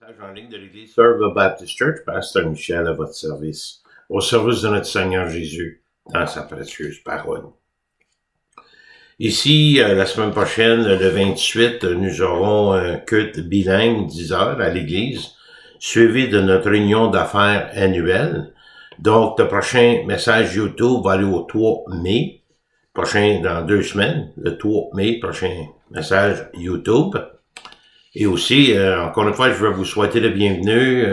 Message en ligne de l'Église Serve Baptist Church, Pasteur Michel à votre service, au service de notre Seigneur Jésus, dans sa précieuse parole. Ici, la semaine prochaine, le 28, nous aurons un culte bilingue, 10 heures, à l'Église, suivi de notre réunion d'affaires annuelle. Donc, le prochain message YouTube va aller au 3 mai, prochain dans 2 semaines, le 3 mai, prochain message YouTube. Et aussi, encore une fois, je veux vous souhaiter le bienvenu.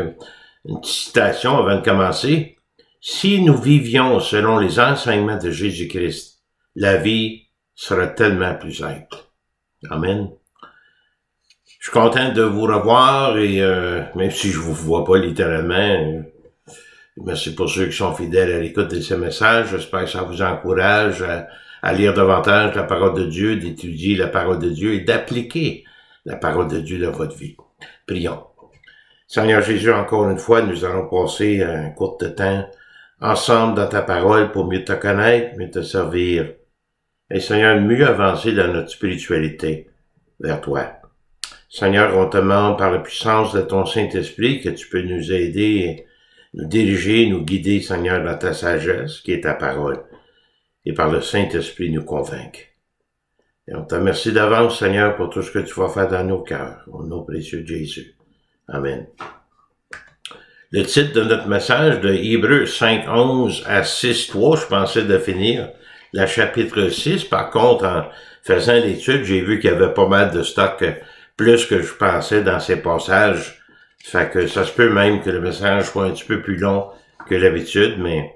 Une petite citation avant de commencer. Si nous vivions selon les enseignements de Jésus-Christ, la vie serait tellement plus simple. Amen. Je suis content de vous revoir et même si je vous vois pas littéralement, merci pour ceux qui sont fidèles à l'écoute de ces messages. J'espère que ça vous encourage à lire davantage la parole de Dieu, d'étudier la parole de Dieu et d'appliquer la parole de Dieu dans votre vie. Prions. Seigneur Jésus, encore une fois, nous allons passer un court temps ensemble dans ta parole pour mieux te connaître, mieux te servir. Et Seigneur, mieux avancer dans notre spiritualité vers toi. Seigneur, on te demande par la puissance de ton Saint-Esprit que tu peux nous aider, nous diriger, nous guider, Seigneur, dans ta sagesse, qui est ta parole. Et par le Saint-Esprit nous convaincre. Et on te remercie d'avance, Seigneur, pour tout ce que tu vas faire dans nos cœurs, au nom précieux de Jésus. Amen. Le titre de notre message de Hébreux 5:11 à 6:3, je pensais de finir la chapitre 6. Par contre, en faisant l'étude, j'ai vu qu'il y avait pas mal de stock, plus que je pensais dans ces passages. Fait que ça se peut même que le message soit un petit peu plus long que d'habitude, mais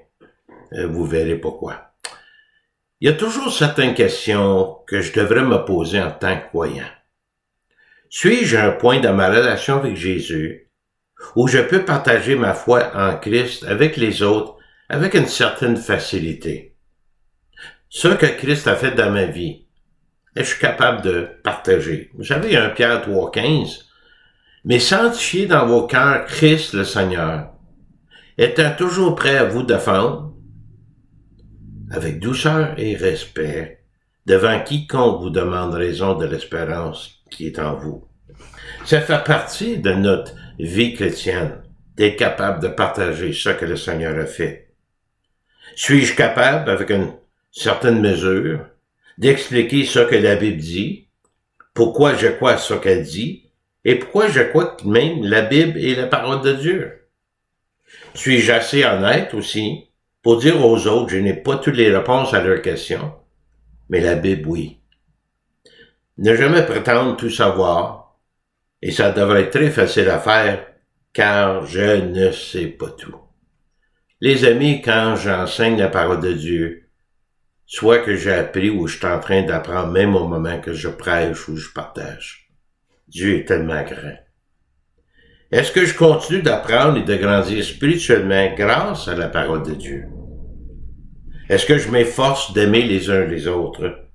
vous verrez pourquoi. Il y a toujours certaines questions que je devrais me poser en tant que croyant. Suis-je à un point dans ma relation avec Jésus où je peux partager ma foi en Christ avec les autres avec une certaine facilité? Ce que Christ a fait dans ma vie, est-ce capable de partager? Vous savez, 1 Pierre 3,15, « Mais sanctifiez dans vos cœurs Christ le Seigneur, étant toujours prêt à vous défendre, avec douceur et respect, devant quiconque vous demande raison de l'espérance qui est en vous. » Ça fait partie de notre vie chrétienne, d'être capable de partager ce que le Seigneur a fait. Suis-je capable, avec une certaine mesure, d'expliquer ce que la Bible dit, pourquoi je crois ce qu'elle dit, et pourquoi je crois que même la Bible est la parole de Dieu? Suis-je assez honnête aussi pour dire aux autres, je n'ai pas toutes les réponses à leurs questions, mais la Bible, oui. Ne jamais prétendre tout savoir, et ça devrait être très facile à faire, car je ne sais pas tout. Les amis, quand j'enseigne la parole de Dieu, soit que j'ai appris ou je suis en train d'apprendre même au moment que je prêche ou je partage, Dieu est tellement grand. Est-ce que je continue d'apprendre et de grandir spirituellement grâce à la parole de Dieu? Est-ce que je m'efforce d'aimer les uns les autres,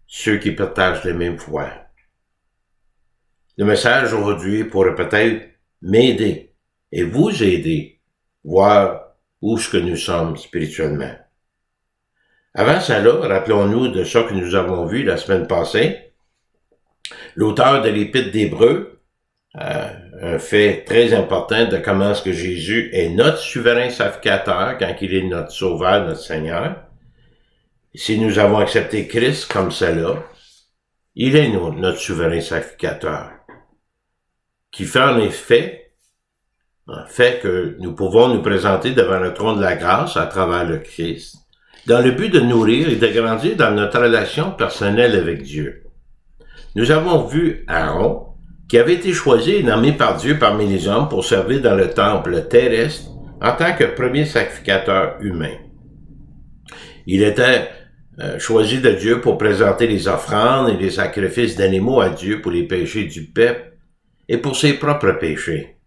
ceux qui partagent les mêmes foi? Le message aujourd'hui pourrait peut-être m'aider et vous aider, voir où est-ce que nous sommes spirituellement. Avant cela, rappelons-nous de ce que nous avons vu la semaine passée. L'auteur de l'Épître d'Hébreux, un fait très important de comment est-ce que Jésus est notre souverain sacrificateur quand il est notre sauveur, notre Seigneur. Si nous avons accepté Christ comme cela, il est notre souverain sacrificateur, qui fait en fait que nous pouvons nous présenter devant le trône de la grâce à travers le Christ, dans le but de nourrir et de grandir dans notre relation personnelle avec Dieu. Nous avons vu Aaron, qui avait été choisi et nommé par Dieu parmi les hommes pour servir dans le temple terrestre en tant que premier sacrificateur humain. Il était choisi de Dieu pour présenter les offrandes et les sacrifices d'animaux à Dieu pour les péchés du peuple et pour ses propres péchés.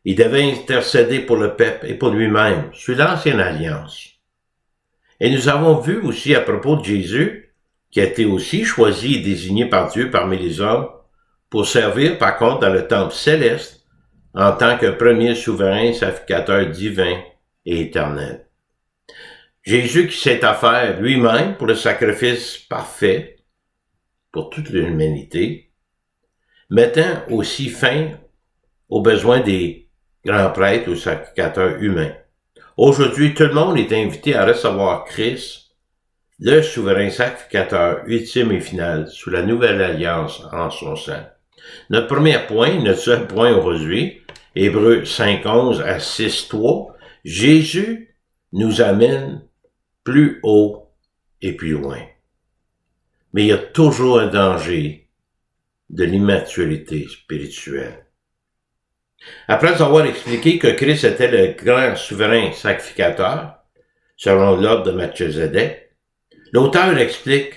Il devait intercéder pour le peuple et pour lui-même, sur l'ancienne alliance. Et nous avons vu aussi à propos de Jésus, qui a été aussi choisi et désigné par Dieu parmi les hommes, pour servir par contre dans le temple céleste en tant que premier souverain sacrificateur divin et éternel. Jésus qui s'est offert lui-même pour le sacrifice parfait pour toute l'humanité, mettant aussi fin aux besoins des grands prêtres ou sacrificateurs humains. Aujourd'hui, tout le monde est invité à recevoir Christ, le souverain sacrificateur ultime et final, sous la nouvelle alliance en son sang. Notre premier point, notre seul point aujourd'hui, Hébreux 5.11 à 6.3, Jésus nous amène plus haut et plus loin. Mais il y a toujours un danger de l'immaturité spirituelle. Après avoir expliqué que Christ était le grand souverain sacrificateur, selon l'ordre de Melchizedek, l'auteur explique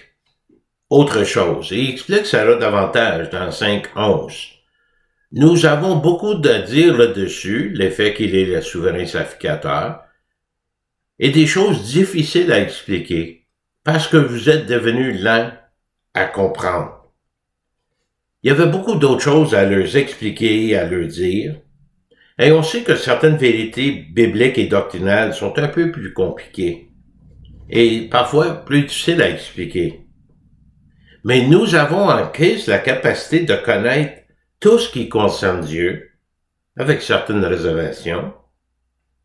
autre chose, et il explique cela davantage dans 5.11. Nous avons beaucoup à dire là-dessus, l'effet qu'il est le souverain sacrificateur, et des choses difficiles à expliquer, parce que vous êtes devenus lents à comprendre. Il y avait beaucoup d'autres choses à leur expliquer, à leur dire, et on sait que certaines vérités bibliques et doctrinales sont un peu plus compliquées, et parfois plus difficiles à expliquer. Mais nous avons en Christ la capacité de connaître tout ce qui concerne Dieu, avec certaines réservations,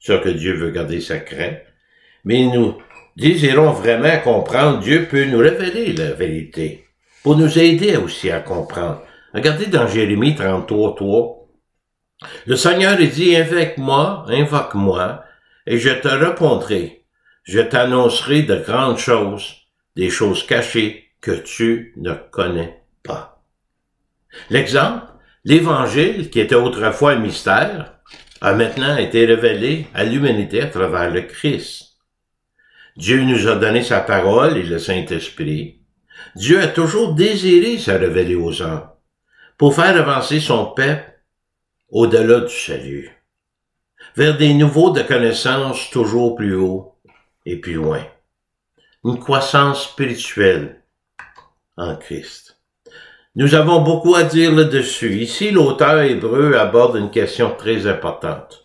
ce que Dieu veut garder secret, mais nous désirons vraiment comprendre, Dieu peut nous révéler la vérité, pour nous aider aussi à comprendre. Regardez dans Jérémie 33.3, le Seigneur dit, invoque-moi, et je te répondrai. Je t'annoncerai de grandes choses, des choses cachées que tu ne connais pas. L'exemple, l'Évangile, qui était autrefois un mystère, a maintenant été révélé à l'humanité à travers le Christ. Dieu nous a donné sa parole et le Saint-Esprit. Dieu a toujours désiré se révéler aux hommes pour faire avancer son peuple au-delà du salut, vers des niveaux de connaissances toujours plus hauts et plus loin. Une croissance spirituelle en Christ. Nous avons beaucoup à dire là-dessus. Ici, l'auteur hébreu aborde une question très importante.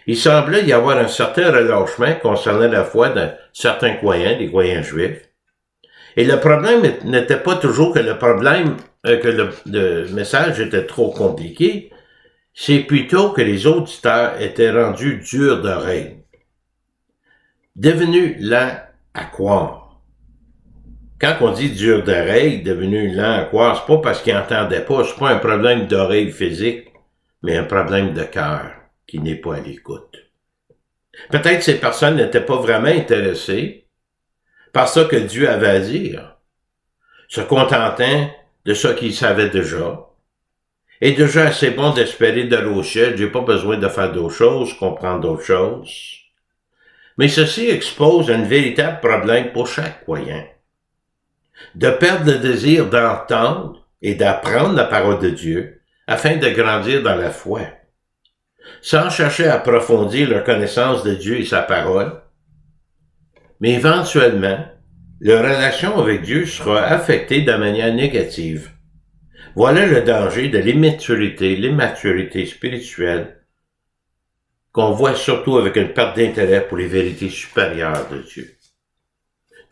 Il semblait y avoir un certain relâchement concernant la foi de certains croyants, des croyants juifs. Et le problème n'était pas toujours que le message était trop compliqué, c'est plutôt que les auditeurs étaient rendus durs d'oreille, devenus lents à croire. Quand on dit dur d'oreille, devenu lent à croire, c'est pas parce qu'ils n'entendaient pas, c'est pas un problème d'oreille physique, mais un problème de cœur qui n'est pas à l'écoute. Peut-être ces personnes n'étaient pas vraiment intéressées par ce que Dieu avait à dire, se contentant de ce qu'ils savaient déjà, et déjà assez bon d'espérer de l'eau chaude, j'ai pas besoin de faire d'autres choses, comprendre d'autres choses. Mais ceci expose un véritable problème pour chaque croyant. De perdre le désir d'entendre et d'apprendre la parole de Dieu afin de grandir dans la foi, sans chercher à approfondir leur connaissance de Dieu et sa parole. Mais éventuellement, leur relation avec Dieu sera affectée de manière négative. Voilà le danger de l'immaturité spirituelle qu'on voit surtout avec une perte d'intérêt pour les vérités supérieures de Dieu.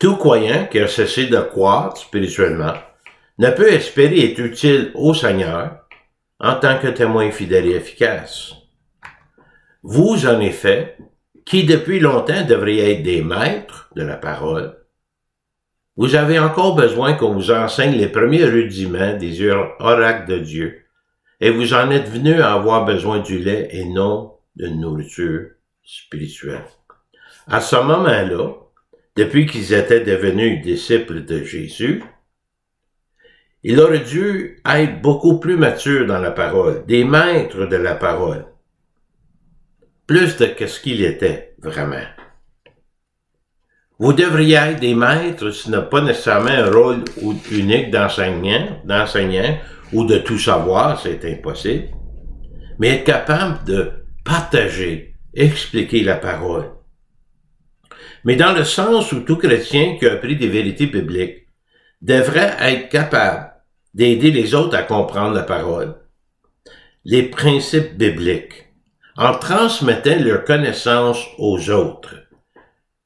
Tout croyant qui a cessé de croire spirituellement ne peut espérer être utile au Seigneur en tant que témoin fidèle et efficace. Vous, en effet, qui depuis longtemps devriez être des maîtres de la parole, vous avez encore besoin qu'on vous enseigne les premiers rudiments des oracles de Dieu, et vous en êtes venus à avoir besoin du lait et non de nourriture spirituelle. À ce moment-là, depuis qu'ils étaient devenus disciples de Jésus, il aurait dû être beaucoup plus mature dans la parole, des maîtres de la parole, plus de ce qu'il était vraiment. Vous devriez être des maîtres, ce n'est pas nécessairement un rôle unique d'enseignant ou de tout savoir, c'est impossible, mais être capable de partager, expliquer la parole. Mais dans le sens où tout chrétien qui a appris des vérités bibliques devrait être capable d'aider les autres à comprendre la parole, les principes bibliques, en transmettant leurs connaissances aux autres.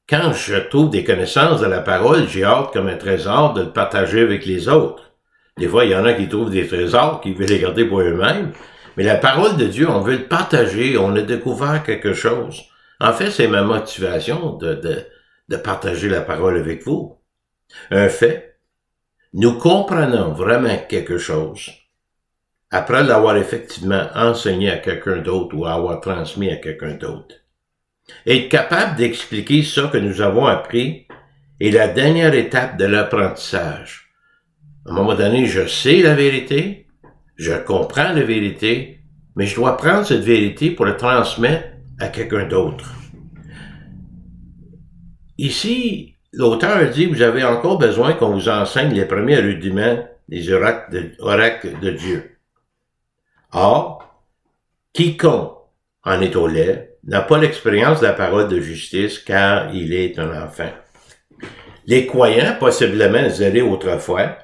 Quand je trouve des connaissances de la parole, j'ai hâte comme un trésor de le partager avec les autres. Des fois, il y en a qui trouvent des trésors, qui veulent les garder pour eux-mêmes, Mais la parole de Dieu, on veut le partager, on a découvert quelque chose. En fait, c'est ma motivation de partager la parole avec vous. Un fait, nous comprenons vraiment quelque chose après l'avoir effectivement enseigné à quelqu'un d'autre ou avoir transmis à quelqu'un d'autre. Être capable d'expliquer ça que nous avons appris est la dernière étape de l'apprentissage. À un moment donné, je sais la vérité, je comprends la vérité, mais je dois prendre cette vérité pour la transmettre à quelqu'un d'autre. Ici, l'auteur a dit, vous avez encore besoin qu'on vous enseigne les premiers rudiments des oracles de Dieu. Or, quiconque en est au lait n'a pas l'expérience de la parole de justice car il est un enfant. Les croyants, possiblement zélés autrefois,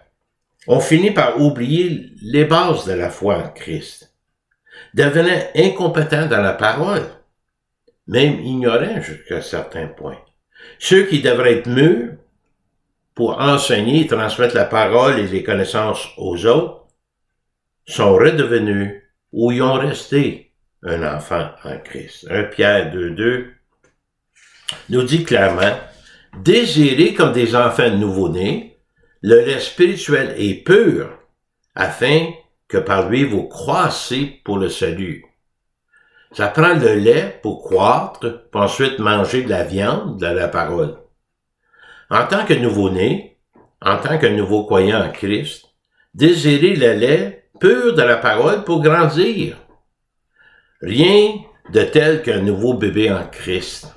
ont fini par oublier les bases de la foi en Christ, devenant incompétents dans la parole, même ignorants jusqu'à certains points. Ceux qui devraient être mûrs pour enseigner et transmettre la parole et les connaissances aux autres sont redevenus ou y ont resté un enfant en Christ. 1 Pierre 2,2 nous dit clairement, « Désirez comme des enfants nouveau-nés, le lait spirituel est pur, afin que par lui vous croissez pour le salut. » Ça prend le lait pour croître, puis ensuite manger de la viande, de la parole. En tant que nouveau-né, en tant que nouveau croyant en Christ, désirez le lait pur de la parole pour grandir. Rien de tel qu'un nouveau bébé en Christ.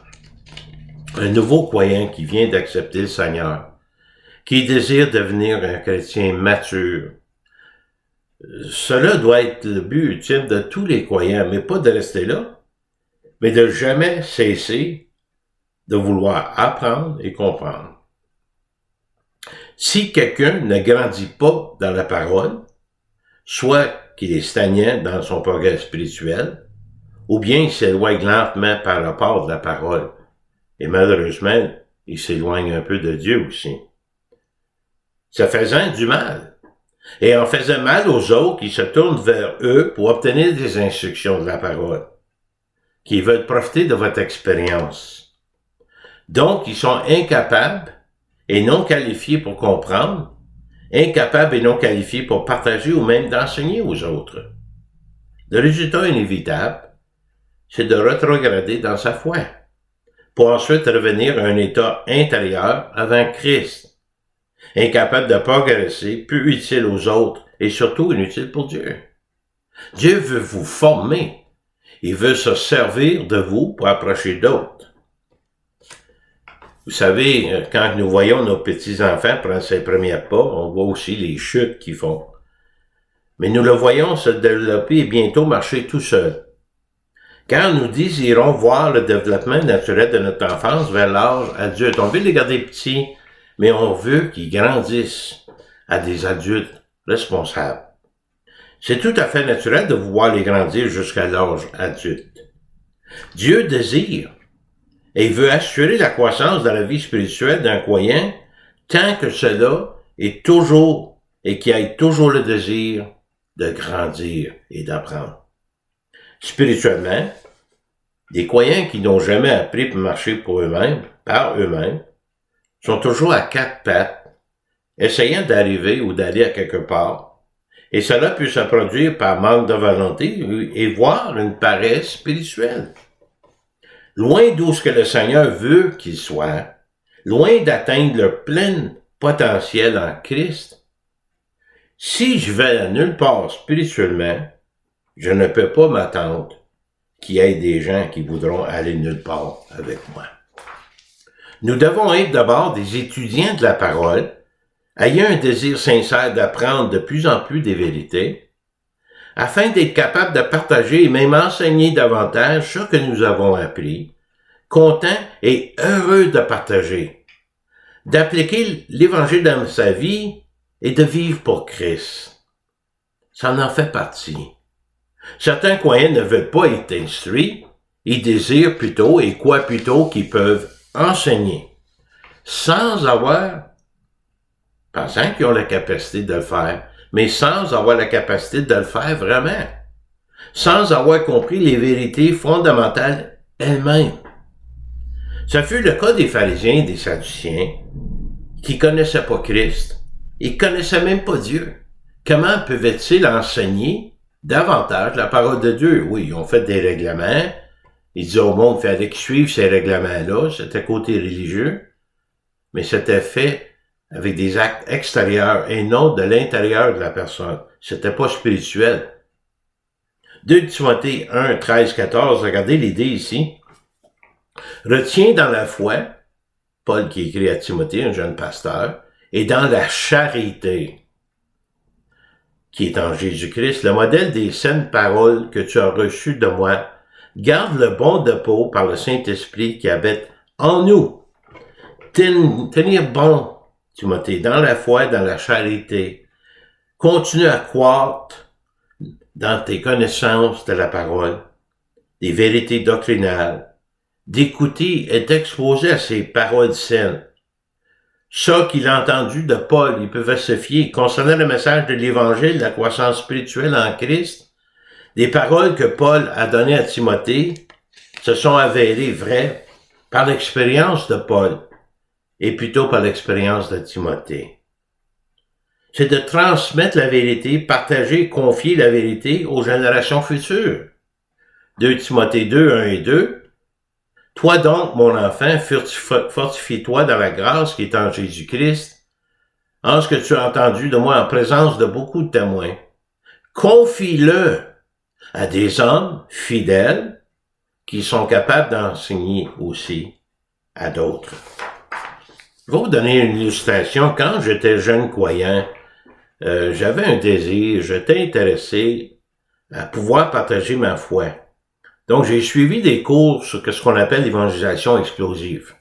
Un nouveau croyant qui vient d'accepter le Seigneur, qui désire devenir un chrétien mature. Cela doit être le but ultime de tous les croyants, mais pas de rester là, mais de jamais cesser de vouloir apprendre et comprendre. Si quelqu'un ne grandit pas dans la parole, soit qu'il est stagnant dans son progrès spirituel, ou bien il s'éloigne lentement par rapport de la parole, et malheureusement, il s'éloigne un peu de Dieu aussi. Ça faisant du mal. Et en faisant mal aux autres qui se tournent vers eux pour obtenir des instructions de la parole, qui veulent profiter de votre expérience. Donc, ils sont incapables et non qualifiés pour comprendre, incapables et non qualifiés pour partager ou même d'enseigner aux autres. Le résultat inévitable, c'est de rétrograder dans sa foi, pour ensuite revenir à un état intérieur avant Christ, incapable de progresser, peu utile aux autres et surtout inutile pour Dieu. Dieu veut vous former. Il veut se servir de vous pour approcher d'autres. Vous savez, quand nous voyons nos petits-enfants prendre ses premiers pas, on voit aussi les chutes qu'ils font. Mais nous le voyons se développer et bientôt marcher tout seul. Car nous désirons voir le développement naturel de notre enfance vers l'âge adulte. On veut les garder petits, mais on veut qu'ils grandissent à des adultes responsables. C'est tout à fait naturel de voir les grandir jusqu'à l'âge adulte. Dieu désire et veut assurer la croissance dans la vie spirituelle d'un croyant tant que cela est toujours et qu'il ait toujours le désir de grandir et d'apprendre. Spirituellement, des croyants qui n'ont jamais appris pour marcher par eux-mêmes, sont toujours à quatre pattes, essayant d'arriver ou d'aller à quelque part, et cela peut se produire par manque de volonté et voire une paresse spirituelle. Loin d'où ce que le Seigneur veut qu'ils soient, loin d'atteindre leur plein potentiel en Christ, si je vais à nulle part spirituellement, je ne peux pas m'attendre qu'il y ait des gens qui voudront aller nulle part avec moi. Nous devons être d'abord des étudiants de la parole, ayant un désir sincère d'apprendre de plus en plus des vérités, afin d'être capable de partager et même enseigner davantage ce que nous avons appris, contents et heureux de partager, d'appliquer l'Évangile dans sa vie et de vivre pour Christ. Ça en fait partie. Certains croyants ne veulent pas être instruits, ils désirent plutôt et croient plutôt qu'ils peuvent enseigner, sans avoir, pensant qu'ils ont la capacité de le faire, mais sans avoir la capacité de le faire vraiment. sans avoir compris les vérités fondamentales elles-mêmes. Ce fut le cas des pharisiens et des sadduciens qui connaissaient pas Christ et connaissaient même pas Dieu. Comment pouvaient-ils enseigner davantage la parole de Dieu? Oui, ils ont fait des règlements. Ils disaient au monde qu'il fallait qu'ils suivent ces règlements-là. C'était côté religieux. Mais c'était fait avec des actes extérieurs et non de l'intérieur de la personne. C'était pas spirituel. 2 Timothée 1, 13, 14, regardez l'idée ici. Retiens dans la foi, Paul qui écrit à Timothée, un jeune pasteur, et dans la charité, qui est en Jésus-Christ, le modèle des saines paroles que tu as reçues de moi. Garde le bon dépôt par le Saint-Esprit qui habite en nous. Tenir bon, Timothée, dans la foi, dans la charité. Continue à croître dans tes connaissances de la parole, des vérités doctrinales, d'écouter et d'exposer à ces paroles saines. Ça qu'il a entendu de Paul, il pouvait se fier concernant le message de l'Évangile, la croissance spirituelle en Christ. Des paroles que Paul a données à Timothée se sont avérées vraies par l'expérience de Paul et plutôt par l'expérience de Timothée. C'est de transmettre la vérité, partager, confier la vérité aux générations futures. 2 Timothée 2, 1 et 2. Toi donc, mon enfant, fortifie-toi dans la grâce qui est en Jésus-Christ, en ce que tu as entendu de moi en présence de beaucoup de témoins. Confie-le à des hommes fidèles qui sont capables d'enseigner aussi à d'autres. Je vais vous donner une illustration. Quand j'étais jeune croyant, j'avais un désir, j'étais intéressé à pouvoir partager ma foi. Donc, j'ai suivi des cours sur ce qu'on appelle l'évangélisation explosive.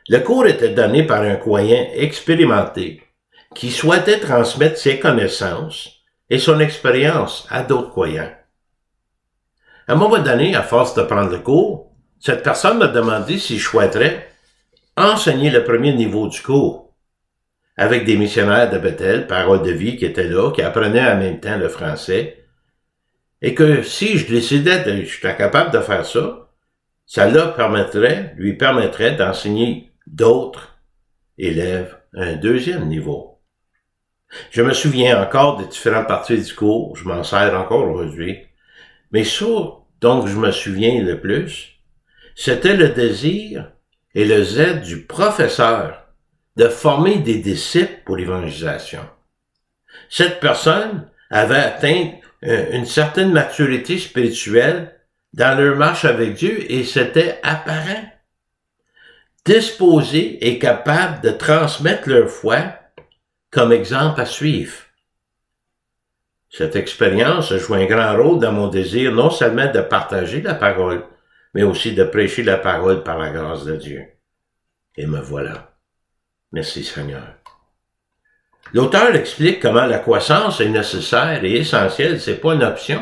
Le cours était donné par un croyant expérimenté qui souhaitait transmettre ses connaissances et son expérience à d'autres croyants. À un moment donné, à force de prendre le cours, cette personne m'a demandé si je souhaiterais enseigner le premier niveau du cours avec des missionnaires de Bethel, Parole de vie, qui étaient là, qui apprenaient en même temps le français, et que si je décidais j'étais capable de faire ça, ça lui permettrait d'enseigner d'autres élèves à un deuxième niveau. Je me souviens encore des différentes parties du cours, je m'en sers encore aujourd'hui, mais ça, donc je me souviens le plus, c'était le désir et le zèle du professeur de former des disciples pour l'évangélisation. Cette personne avait atteint une certaine maturité spirituelle dans leur marche avec Dieu et c'était apparent. Disposés et capables de transmettre leur foi comme exemple à suivre. Cette expérience a joué un grand rôle dans mon désir non seulement de partager la parole, mais aussi de prêcher la parole par la grâce de Dieu. Et me voilà. Merci Seigneur. L'auteur explique comment la croissance est nécessaire et essentielle, c'est pas une option.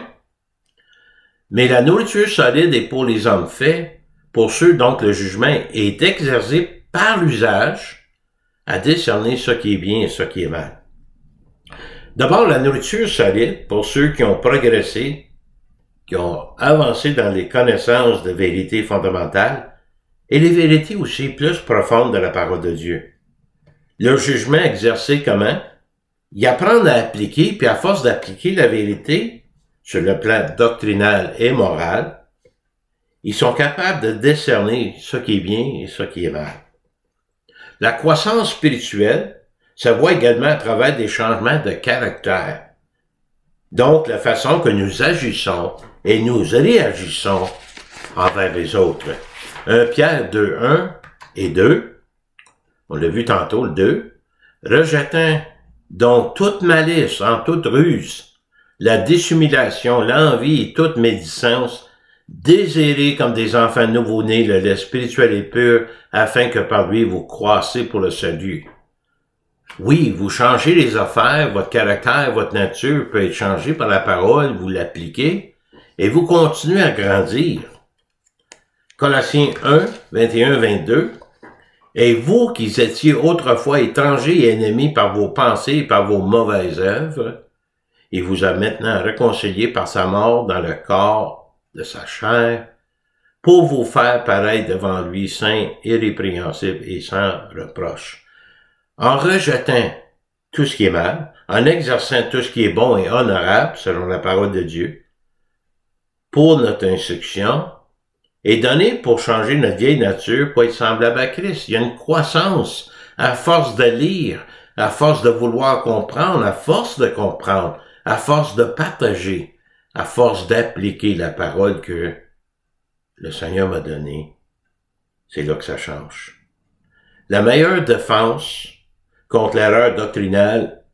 Mais la nourriture solide est pour les hommes faits, pour ceux dont le jugement est exercé par l'usage à discerner ce qui est bien et ce qui est mal. D'abord, la nourriture solide pour ceux qui ont progressé, qui ont avancé dans les connaissances de vérités fondamentales et les vérités aussi plus profondes de la parole de Dieu. Leur jugement exercé comment? Ils apprennent à appliquer, puis à force d'appliquer la vérité sur le plan doctrinal et moral, ils sont capables de discerner ce qui est bien et ce qui est mal. La croissance spirituelle se voit également à travers des changements de caractère. Donc, la façon que nous agissons et nous réagissons envers les autres. 1 Pierre 2, 1 et 2. On l'a vu tantôt, le 2. Rejetant donc toute malice, en toute ruse, la dissimulation, l'envie et toute médisance, désirez comme des enfants nouveau-nés le lait spirituel et pur, afin que par lui vous croissez pour le salut. Oui, vous changez les affaires, votre caractère, votre nature peut être changé par la parole, vous l'appliquez, et vous continuez à grandir. Colossiens 1, 21, 22. Et vous qui étiez autrefois étrangers et ennemis par vos pensées et par vos mauvaises œuvres, il vous a maintenant réconcilié par sa mort dans le corps de sa chair, pour vous faire paraître devant lui saint, irrépréhensible et sans reproche. En rejetant tout ce qui est mal, en exerçant tout ce qui est bon et honorable, selon la parole de Dieu, pour notre instruction, et donné pour changer notre vieille nature pour être semblable à Christ. Il y a une croissance à force de lire, à force de vouloir comprendre, à force de comprendre, à force de partager, à force d'appliquer la parole que le Seigneur m'a donnée. C'est là que ça change. La meilleure défense contre l'erreur doctrinale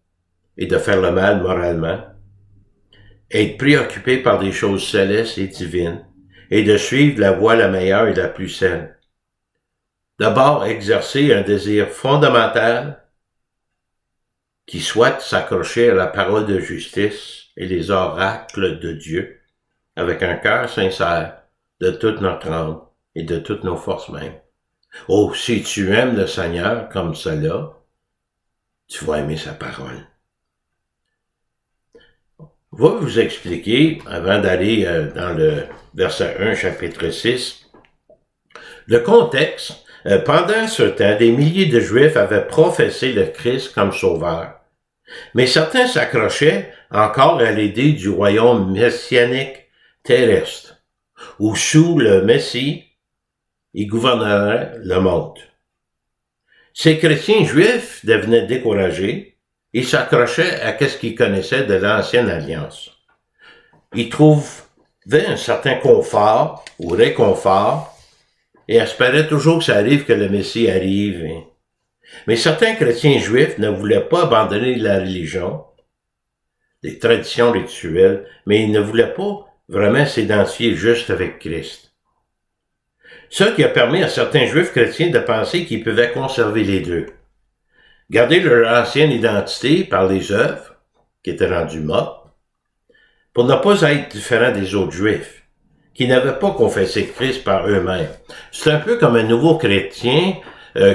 est de faire le mal moralement, être préoccupé par des choses célestes et divines, et de suivre la voie la meilleure et la plus saine. D'abord, exercer un désir fondamental qui souhaite s'accrocher à la parole de justice et les oracles de Dieu avec un cœur sincère de toute notre âme et de toutes nos forces mêmes. Oh, si tu aimes le Seigneur comme cela, tu vas aimer sa parole. Je vais vous expliquer, avant d'aller dans le verset 1, chapitre 6, le contexte. Pendant ce temps, des milliers de Juifs avaient professé le Christ comme sauveur, mais certains s'accrochaient encore à l'idée du royaume messianique terrestre, où sous le Messie, il gouvernerait le monde. Ces chrétiens juifs devenaient découragés. Ils s'accrochaient à ce qu'ils connaissaient de l'ancienne alliance. Ils trouvaient un certain confort ou réconfort et espéraient toujours que ça arrive, que le Messie arrive. Mais certains chrétiens juifs ne voulaient pas abandonner la religion, les traditions rituelles, mais ils ne voulaient pas vraiment s'identifier juste avec Christ. Ce qui a permis à certains juifs chrétiens de penser qu'ils pouvaient conserver les deux. Garder leur ancienne identité par les œuvres, qui étaient rendues mortes, pour ne pas être différents des autres juifs, qui n'avaient pas confessé Christ par eux-mêmes. C'est un peu comme un nouveau chrétien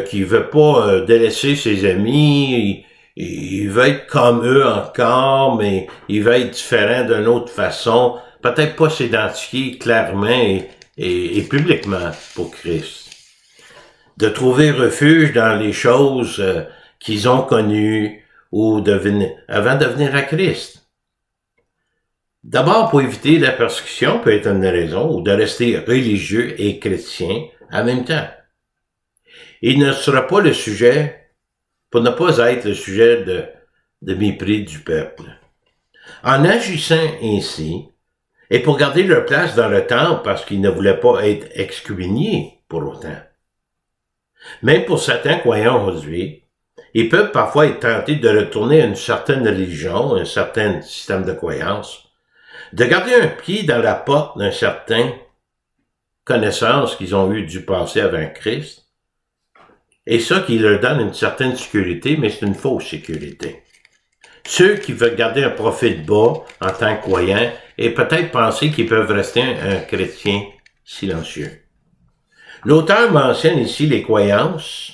qui veut pas délaisser ses amis, il veut être comme eux encore, mais il veut être différent d'une autre façon, peut-être pas s'identifier clairement et publiquement pour Christ. De trouver refuge dans les choses qu'ils ont connues ou avant de venir à Christ. D'abord, pour éviter la persécution peut être une raison, ou de rester religieux et chrétien en même temps. Il ne sera pas le sujet, pour ne pas être le sujet de mépris du peuple. En agissant ainsi, et pour garder leur place dans le temple parce qu'ils ne voulaient pas être excommuniés pour autant. Même pour certains croyants aujourd'hui, ils peuvent parfois être tentés de retourner à une certaine religion, un certain système de croyance, de garder un pied dans la porte d'un certain connaissance qu'ils ont eu du passé avec Christ, et ça qui leur donne une certaine sécurité, mais c'est une fausse sécurité. Ceux qui veulent garder un profil bas en tant que croyants et peut-être penser qu'ils peuvent rester un chrétien silencieux. L'auteur mentionne ici les croyances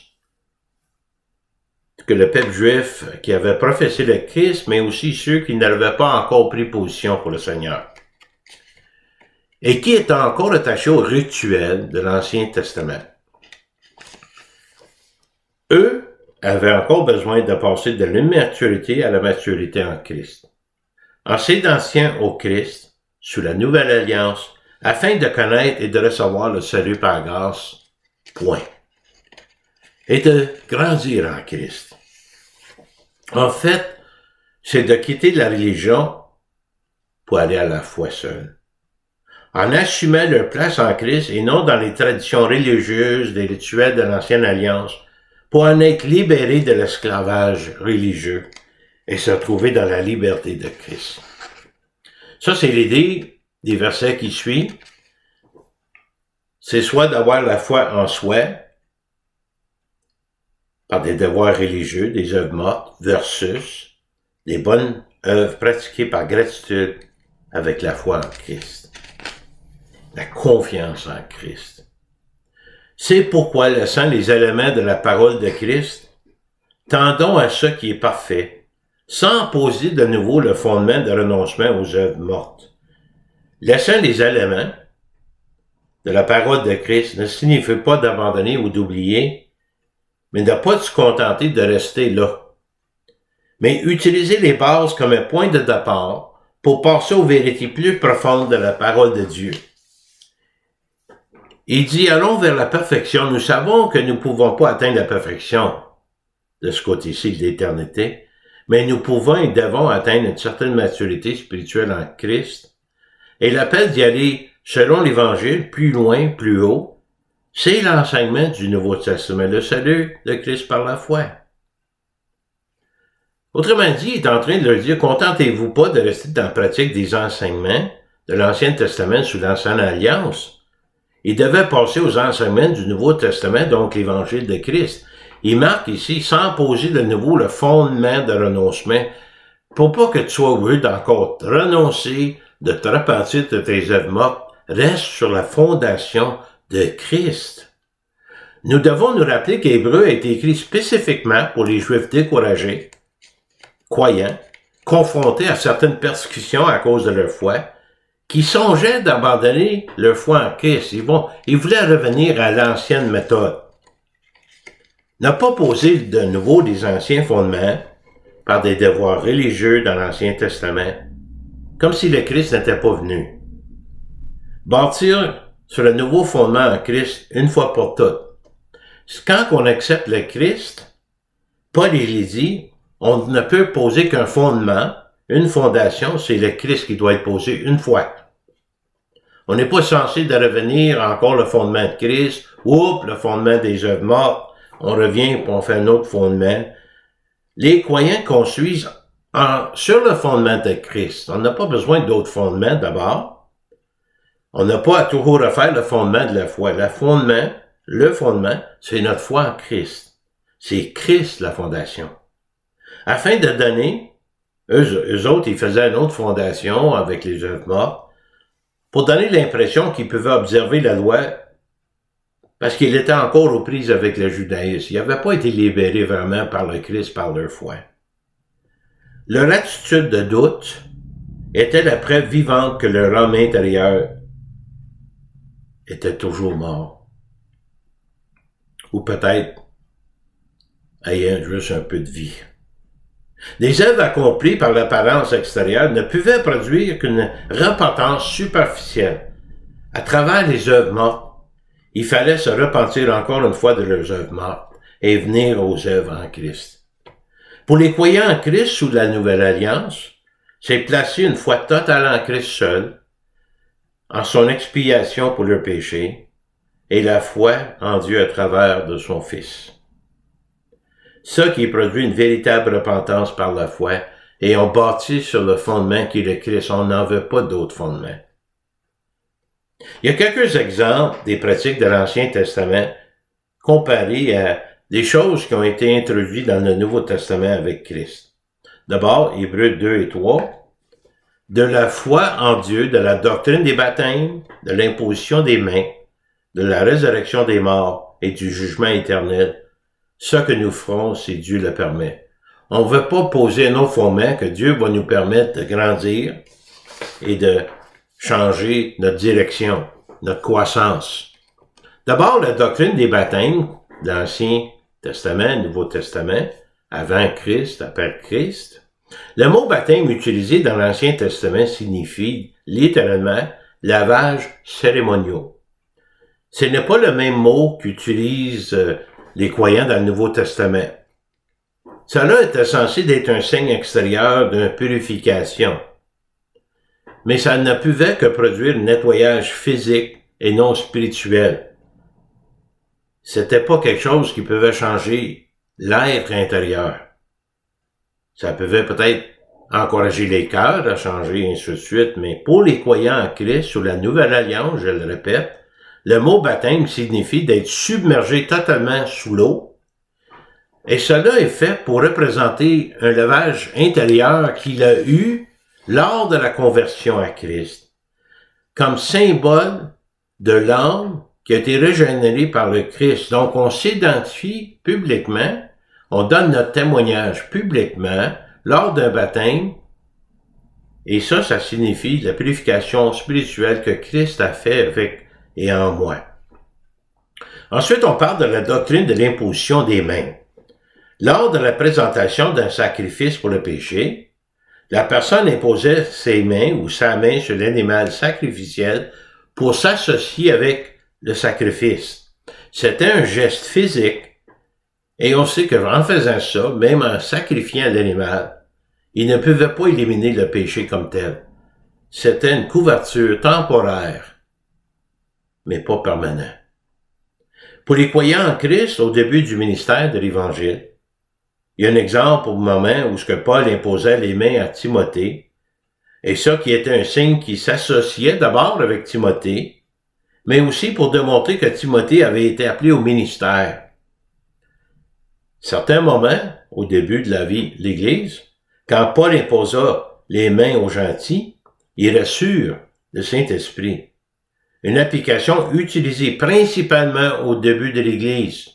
que le peuple juif qui avait professé le Christ, mais aussi ceux qui n'avaient pas encore pris position pour le Seigneur. Et qui étaient encore attachés au rituel de l'Ancien Testament. Eux avaient encore besoin de passer de l'immaturité à la maturité en Christ. En s'identifiant au Christ, sous la nouvelle alliance, afin de connaître et de recevoir le salut par grâce, point. Et de grandir en Christ. En fait, c'est de quitter la religion pour aller à la foi seule. En assumant leur place en Christ et non dans les traditions religieuses, des rituels de l'Ancienne Alliance, pour en être libérés de l'esclavage religieux et se trouver dans la liberté de Christ. Ça, c'est l'idée des versets qui suivent. C'est soit d'avoir la foi en soi, par des devoirs religieux, des œuvres mortes, versus des bonnes œuvres pratiquées par gratitude avec la foi en Christ. La confiance en Christ. C'est pourquoi, laissant les éléments de la parole de Christ, tendons à ce qui est parfait, sans poser de nouveau le fondement de renoncement aux œuvres mortes. Laissant les éléments de la parole de Christ ne signifie pas d'abandonner ou d'oublier, mais de ne pas se contenter de rester là. Mais utiliser les bases comme un point de départ pour passer aux vérités plus profondes de la parole de Dieu. Il dit, allons vers la perfection. Nous savons que nous ne pouvons pas atteindre la perfection de ce côté-ci de l'éternité, mais nous pouvons et devons atteindre une certaine maturité spirituelle en Christ. Et l'appel d'y aller selon l'Évangile, plus loin, plus haut, c'est l'enseignement du Nouveau Testament, le salut de Christ par la foi. Autrement dit, il est en train de leur dire, contentez-vous pas de rester dans la pratique des enseignements de l'Ancien Testament sous l'Ancienne Alliance. Il devait passer aux enseignements du Nouveau Testament, donc l'Évangile de Christ. Il marque ici, sans poser de nouveau le fondement de renoncement, pour pas que tu sois heureux d'encore te renoncer, de te repentir de tes œuvres mortes, reste sur la fondation de Christ. Nous devons nous rappeler qu'Hébreu a été écrit spécifiquement pour les Juifs découragés, croyants, confrontés à certaines persécutions à cause de leur foi, qui songeaient d'abandonner leur foi en Christ. Ils voulaient revenir à l'ancienne méthode. Ne pas poser de nouveau des anciens fondements par des devoirs religieux dans l'Ancien Testament, comme si le Christ n'était pas venu. Bâtir sur le nouveau fondement en Christ une fois pour toutes. Quand on accepte le Christ, Paul il dit, on ne peut poser qu'un fondement, une fondation, c'est le Christ qui doit être posé une fois. On n'est pas censé de revenir encore le fondement de Christ, le fondement des œuvres mortes, on revient et on fait un autre fondement. Les croyants construisent sur le fondement de Christ. On n'a pas besoin d'autres fondements d'abord. On n'a pas à toujours refaire le fondement de la foi. Le fondement, c'est notre foi en Christ. C'est Christ la fondation. Afin de donner, eux autres, ils faisaient une autre fondation avec les œuvres mortes, pour donner l'impression qu'ils pouvaient observer la loi parce qu'ils étaient encore aux prises avec le judaïsme. Ils n'avaient pas été libérés vraiment par le Christ, par leur foi. Leur attitude de doute était la preuve vivante que leur homme intérieur était toujours mort. Ou peut-être ayant juste un peu de vie. Les œuvres accomplies par l'apparence extérieure ne pouvaient produire qu'une repentance superficielle. À travers les œuvres mortes, il fallait se repentir encore une fois de leurs œuvres mortes et venir aux œuvres en Christ. Pour les croyants en Christ sous la Nouvelle Alliance, c'est placer une foi totale en Christ seul, en son expiation pour leurs péchés, et la foi en Dieu à travers de son Fils. Ça qui produit une véritable repentance par la foi, et on bâtit sur le fondement qui est le Christ. On n'en veut pas d'autres fondements. Il y a quelques exemples des pratiques de l'Ancien Testament comparées à des choses qui ont été introduites dans le Nouveau Testament avec Christ. D'abord, Hébreux 2 et 3, de la foi en Dieu, de la doctrine des baptêmes, de l'imposition des mains, de la résurrection des morts et du jugement éternel. Ce que nous ferons si Dieu le permet. On ne veut pas poser un autre fondement que Dieu va nous permettre de grandir et de changer notre direction, notre croissance. D'abord, la doctrine des baptêmes, l'Ancien Testament, le Nouveau Testament, avant Christ, après Christ. Le mot baptême utilisé dans l'Ancien Testament signifie littéralement lavage cérémonial. Ce n'est pas le même mot qu'utilisent les croyants dans le Nouveau Testament. Cela était censé être un signe extérieur d'une purification. Mais ça ne pouvait que produire un nettoyage physique et non spirituel. C'était pas quelque chose qui pouvait changer l'être intérieur. Ça pouvait peut-être encourager les cœurs à changer, et ainsi de suite, mais pour les croyants en Christ, sous la Nouvelle Alliance, je le répète, le mot baptême signifie d'être submergé totalement sous l'eau, et cela est fait pour représenter un lavage intérieur qu'il a eu lors de la conversion à Christ, comme symbole de l'âme qui a été régénérée par le Christ. Donc on s'identifie publiquement, on donne notre témoignage publiquement lors d'un baptême, et ça signifie la purification spirituelle que Christ a fait avec et en moi. Ensuite, on parle de la doctrine de l'imposition des mains. Lors de la présentation d'un sacrifice pour le péché, la personne imposait ses mains ou sa main sur l'animal sacrificiel pour s'associer avec le sacrifice. C'était un geste physique, et on sait qu'en faisant ça, même en sacrifiant l'animal, il ne pouvait pas éliminer le péché comme tel. C'était une couverture temporaire, mais pas permanente. Pour les croyants en Christ, au début du ministère de l'Évangile, il y a un exemple au moment où ce que Paul imposait les mains à Timothée, et ça qui était un signe qui s'associait d'abord avec Timothée, mais aussi pour démontrer que Timothée avait été appelé au ministère. Certains moments, au début de la vie de l'Église, quand Paul imposa les mains aux gentils, il reçurent le Saint-Esprit. Une application utilisée principalement au début de l'Église.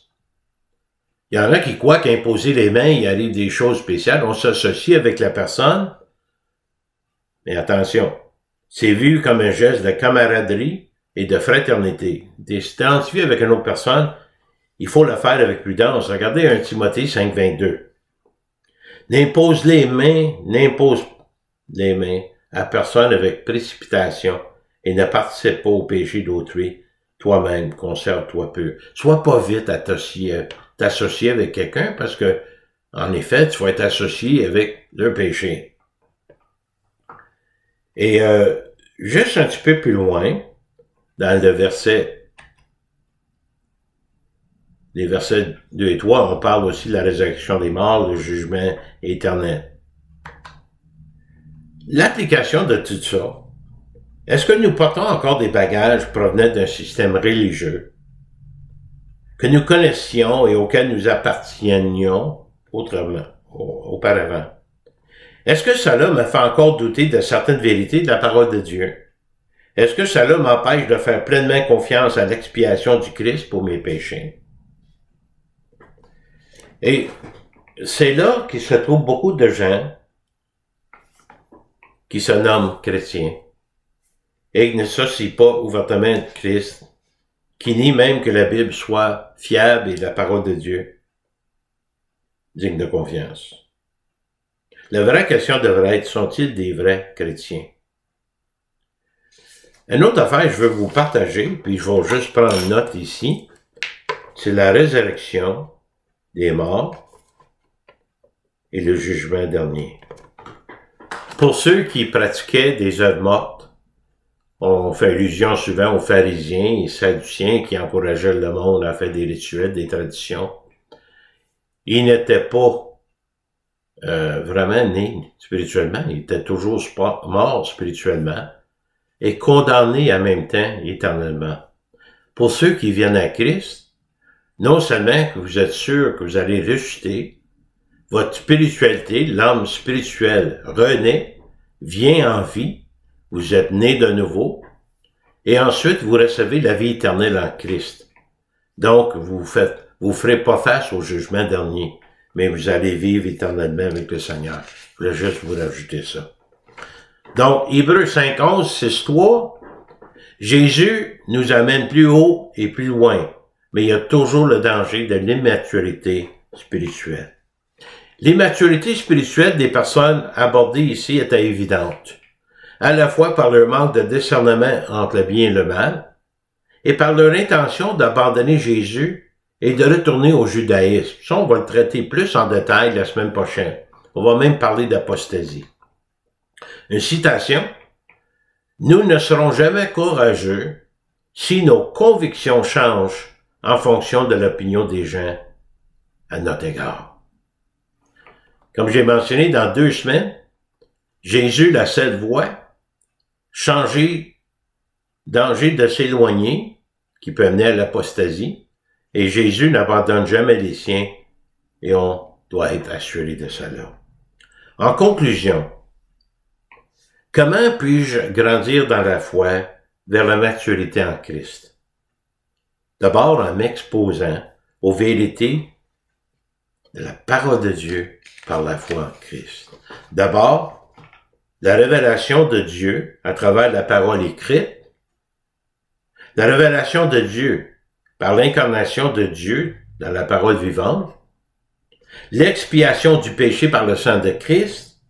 Il y en a qui croient qu'imposer les mains, il arrive des choses spéciales, on s'associe avec la personne, mais attention, c'est vu comme un geste de camaraderie et de fraternité. S'identifier avec une autre personne, il faut le faire avec prudence. Regardez 1 Timothée 5,22. N'impose les mains à personne avec précipitation et ne participe pas au péché d'autrui. Toi-même, conserve-toi pur. Sois pas vite à t'associer avec quelqu'un parce que, en effet, tu vas être associé avec le péché. Et juste un petit peu plus loin, dans le les versets 2 et 3, on parle aussi de la résurrection des morts, le jugement éternel. L'application de tout ça, est-ce que nous portons encore des bagages provenant d'un système religieux que nous connaissions et auquel nous appartenions auparavant? Est-ce que cela me fait encore douter de certaines vérités de la parole de Dieu? Est-ce que cela m'empêche de faire pleinement confiance à l'expiation du Christ pour mes péchés? Et c'est là qu'il se trouve beaucoup de gens qui se nomment chrétiens et qui ne s'associent pas ouvertement de Christ, qui nient même que la Bible soit fiable et la parole de Dieu digne de confiance. La vraie question devrait être, sont-ils des vrais chrétiens? Une autre affaire que je veux vous partager, puis je vais juste prendre une note ici, c'est la résurrection des morts et le jugement dernier. Pour ceux qui pratiquaient des œuvres mortes, on fait allusion souvent aux pharisiens et sadduciens qui encourageaient le monde à faire des rituels, des traditions. Ils n'étaient pas vraiment nés spirituellement, ils étaient toujours morts spirituellement et condamnés en même temps éternellement. Pour ceux qui viennent à Christ, non seulement que vous êtes sûr que vous allez ressusciter, votre spiritualité, l'âme spirituelle renaît, vient en vie, vous êtes né de nouveau, et ensuite vous recevez la vie éternelle en Christ. Donc, vous ferez pas face au jugement dernier, mais vous allez vivre éternellement avec le Seigneur. Je voulais juste vous rajouter ça. Donc, Hébreux 5:11, 6:3, Jésus nous amène plus haut et plus loin, mais il y a toujours le danger de l'immaturité spirituelle. L'immaturité spirituelle des personnes abordées ici était évidente, à la fois par leur manque de discernement entre le bien et le mal, et par leur intention d'abandonner Jésus et de retourner au judaïsme. Ça, on va le traiter plus en détail la semaine prochaine. On va même parler d'apostasie. Une citation. « Nous ne serons jamais courageux si nos convictions changent en fonction de l'opinion des gens à notre égard. » Comme j'ai mentionné dans 2 semaines, Jésus, la seule voie, danger de s'éloigner, qui peut amener à l'apostasie, et Jésus n'abandonne jamais les siens, et on doit être assuré de cela. En conclusion, comment puis-je grandir dans la foi vers la maturité en Christ? D'abord en m'exposant aux vérités de la parole de Dieu par la foi en Christ. D'abord, la révélation de Dieu à travers la parole écrite, la révélation de Dieu par l'incarnation de Dieu dans la parole vivante, l'expiation du péché par le sang de Christ,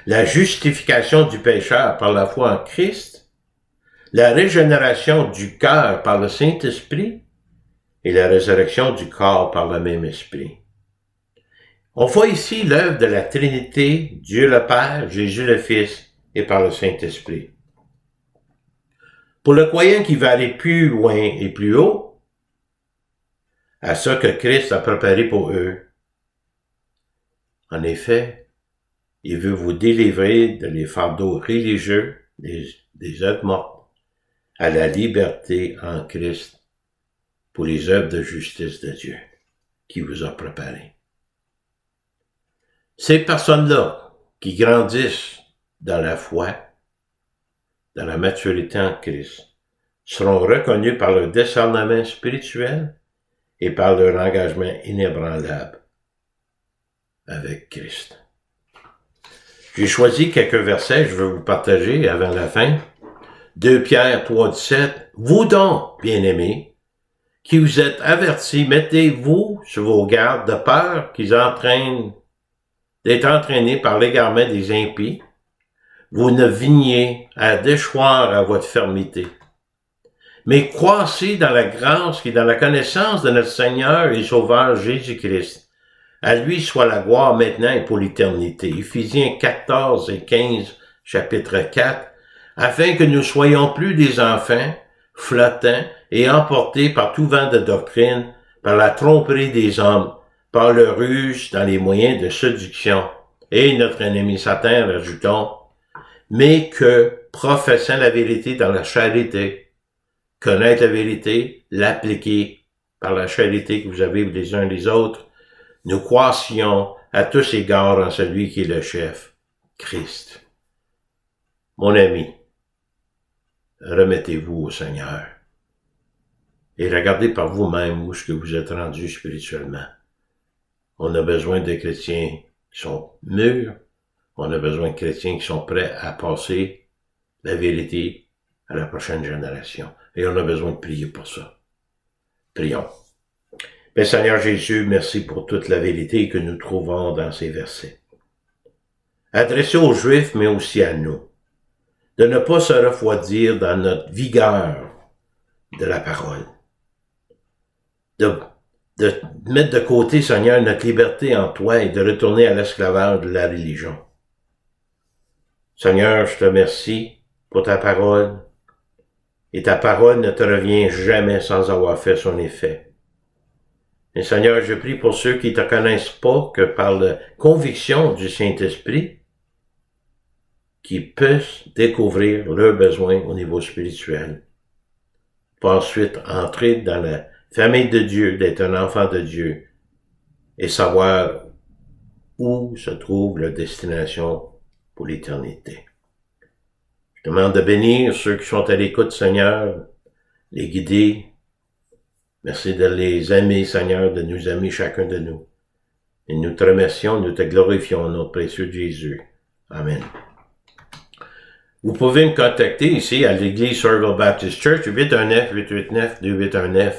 la justification du pécheur par la foi en Christ, la régénération du cœur par le Saint-Esprit et la résurrection du corps par le même Esprit. On voit ici l'œuvre de la Trinité, Dieu le Père, Jésus le Fils et par le Saint-Esprit. Pour le croyant qui va aller plus loin et plus haut, à ce que Christ a préparé pour eux, en effet, il veut vous délivrer de les fardeaux religieux, des œuvres mortes, à la liberté en Christ pour les œuvres de justice de Dieu qui vous a préparé. Ces personnes-là qui grandissent dans la foi, dans la maturité en Christ, seront reconnues par leur discernement spirituel et par leur engagement inébranlable avec Christ. J'ai choisi quelques versets que je veux vous partager avant la fin. 2 Pierre 3,17. Vous donc, bien-aimés, qui vous êtes avertis, mettez-vous sur vos gardes de peur qu'ils entraînent d'être entraînés par l'égarement des impies, vous ne veniez à déchoir à votre fermeté. Mais croissez dans la grâce et dans la connaissance de notre Seigneur et Sauveur Jésus-Christ. À lui soit la gloire maintenant et pour l'éternité. Éphésiens 14 et 15, chapitre 4, afin que nous soyons plus des enfants, flottants et emportés par tout vent de doctrine, par la tromperie des hommes, par le ruse dans les moyens de séduction. Et notre ennemi Satan, rajoutons, mais que, professant la vérité dans la charité, connaître la vérité, l'appliquer par la charité que vous avez les uns les autres, nous croissions à tous égards en celui qui est le chef, Christ. Mon ami, remettez-vous au Seigneur et regardez par vous-même où est-ce que vous êtes rendu spirituellement. On a besoin de chrétiens qui sont mûrs, on a besoin de chrétiens qui sont prêts à passer la vérité à la prochaine génération. Et on a besoin de prier pour ça. Prions. Bien, Seigneur Jésus, merci pour toute la vérité que nous trouvons dans ces versets. Adressés aux Juifs, mais aussi à nous. De ne pas se refroidir dans notre vigueur de la parole. De mettre de côté, Seigneur, notre liberté en toi et de retourner à l'esclavage de la religion. Seigneur, je te remercie pour ta parole. Et ta parole ne te revient jamais sans avoir fait son effet. Et Seigneur, je prie pour ceux qui ne te connaissent pas que par la conviction du Saint-Esprit, qu'ils puissent découvrir leurs besoins au niveau spirituel. Pour ensuite entrer dans la famille de Dieu, d'être un enfant de Dieu, et savoir où se trouve leur destination pour l'éternité. Je demande de bénir ceux qui sont à l'écoute, Seigneur, les guider. Merci de les aimer, Seigneur, de nous aimer chacun de nous. Et nous te remercions, nous te glorifions au nom précieux de Jésus. Amen. Vous pouvez me contacter ici à l'église Somerville Baptist Church, 819-889-2819.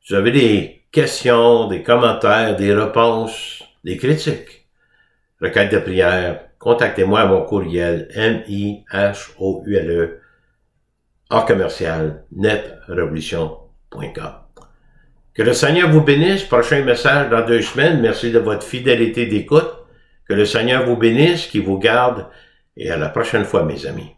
Si vous avez des questions, des commentaires, des réponses, des critiques, requêtes de prière, contactez-moi à mon courriel mihoule@netrevolution.com. Que le Seigneur vous bénisse. Prochain message dans 2 semaines. Merci de votre fidélité d'écoute. Que le Seigneur vous bénisse, qu'il vous garde. Et à la prochaine fois, mes amis.